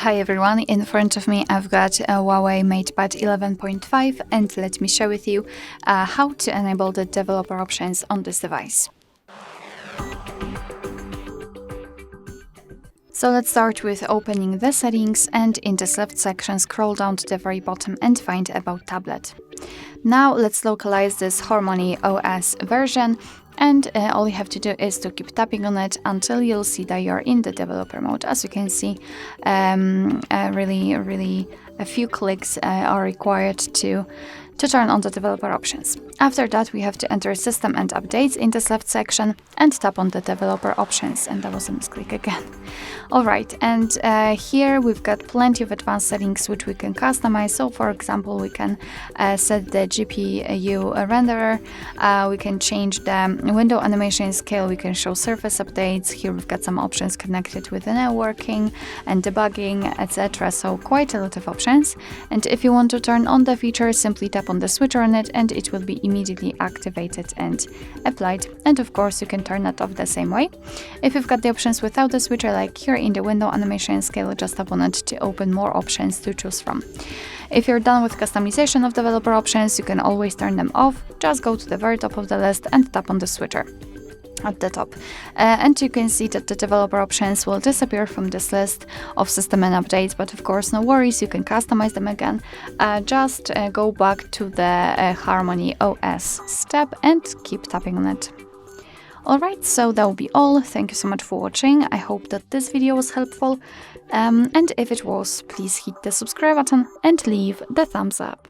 Hi everyone, in front of me I've got a HUAWEI MatePad 11.5 and let me share with you how to enable the developer options on this device. So let's start with opening the settings, and in this left section scroll down to the very bottom and find About Tablet. Now let's localize this HUAWEI OS version, and all you have to do is to keep tapping on it until you'll see that you're in the developer mode. As you can see, really a few clicks are required to turn on the developer options. After that, we have to enter System and Updates in this left section and tap on the developer options, and that was a misclick again. Alright, and here we've got plenty of advanced settings which we can customize. So for example, we can set the GPU renderer, we can change the window animation scale, we can show surface updates. Here we've got some options connected with the networking and debugging, etc. So quite a lot of options. And if you want to turn on the feature, simply tap on the switcher on it and it will be immediately activated and applied. And of course you can turn it off the same way. If you've got the options without the switcher, like here in the window animation scale, just tap on it to open more options to choose from. If you're done with customization of developer options, you can always turn them off. Just go to the very top of the list and tap on the switcher at the top, and you can see that the developer options will disappear from this list of system and updates, but of course no worries, you can customize them again. Just go back to the HUAWEI OS step and keep tapping on it. Alright, so that will be all. Thank you so much for watching. I hope that this video was helpful, and if it was, please hit the subscribe button and leave the thumbs up.